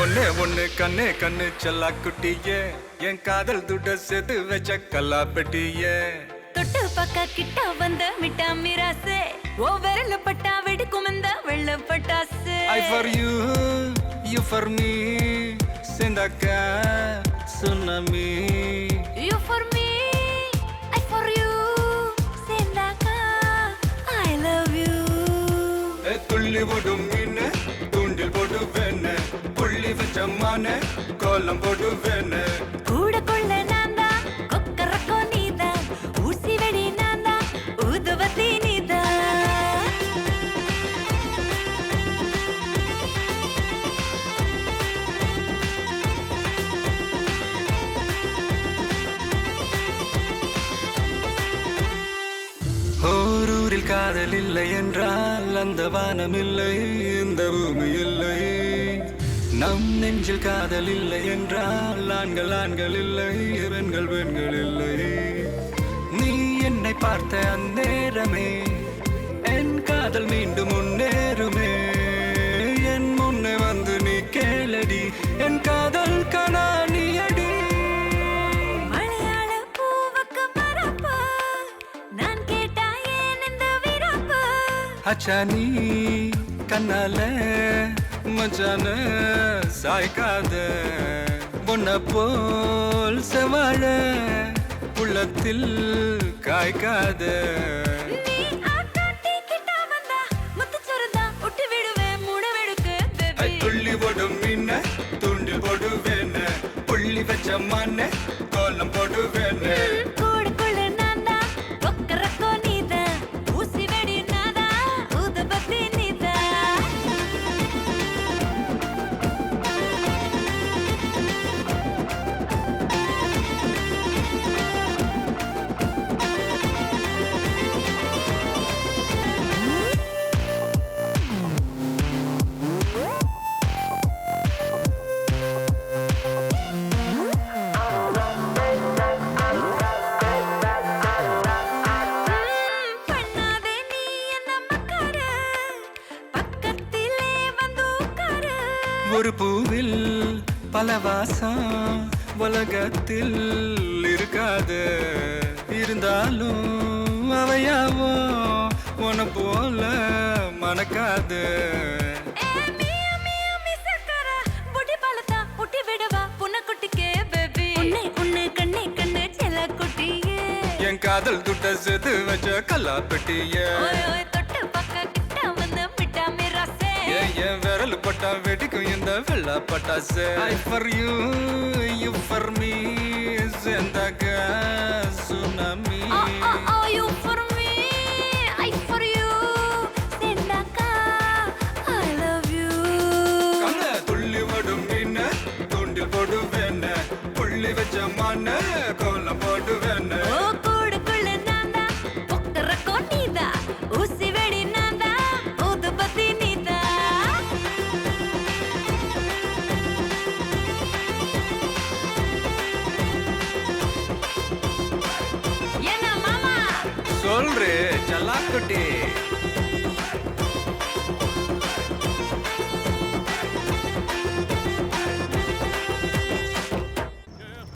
ஒன்னே ஒண்ணு கண்ணே கண்ணு செல்லா குட்டியே என் காதல் துட்ட சேர்த்து வச்ச கல்லா பெட்டியே தொட்டு பக்க கிட்ட வந்த மிட்டா மிராசே ஓ விரல பட்டா வெடிக்கும் இந்த வெள்ள பட்டாசு I for you, you for me சேர்ந்தாக்கா tsunami You for me, I for you சேர்ந்தாக்கா I love you துள்ளி ஓடும் மீன் தூண்டில் போடுவேன் புள்ளி வச்ச மான கோலம் போடுவேன் கூட கொள்ள நான்தா கொக்கரக்கோ நீதா ஊசி வெடி நான்தா ஊதுவத்தி நீதா ஓரூரில் காதல் இல்லை என்றால் அந்த வானம் இல்லை இந்த பூமி இல்லை நம் நெஞ்சில் காதல் இல்லை என்றால் ஆண்கள் ஆண்கள் இல்லை பெண்கள் பெண்கள் இல்லை நீ என்னை பார்த்த அந்நேரமே என் காதல் மீண்டும் முன்னேறுமே என் முன்னே வந்து நீ கேளடி என் காதல் கணானியடி மலையாள பூவுக்கு மரப்பு நான் கேட்டா ஏன் இந்த விரப்பு அச்சா நீ கண்ணால மச்சான சாய்க்காத பொன்ன போல் செவாழ உள்ளத்தில் காய்க்காத நீ ஆட்டாட்டி கிட்ட வந்தா முத்து சொருந்தா ஒட்டி விடுவேன் மூட வெடுக்கு பேபி துள்ளி போடும் மீன தூண்டில் போடுவேன் புள்ளி வச்ச மான கோலம் போடுவேன் கூடுக்குள்ள நான்தா கொக்கரக்கோ நீதா ஊசி வெடி நாதா ஊதுபத்தி நீதா பண்ணாதே நீ என்ன மக்கார பக்கத்திலே வந்து உட்காரு ஒரு பூவில் பல வாசம் உலகத்தில் இருக்காது இருந்தாலும் அவையாவோ உன போல மணக்காது என் காதல் துட்ட சேர்த்து வச்ச கல்லா பெட்டிய என் விரல் பட்டா வெடிக்கும் இந்த வெள்ளா பட்டாசு I for you, you for me சேர்ந்தாக்க சுனாமி கண்ண துள்ளி ஓடும் மீன் தூண்டில் போடுவேன் புள்ளி வச்ச மான கோலம் போடுவேன் ஊசி வெடி நான்தா ஊதுபத்தி நீதா என்ன மாமா சொல்றே சல்லாக்குட்டி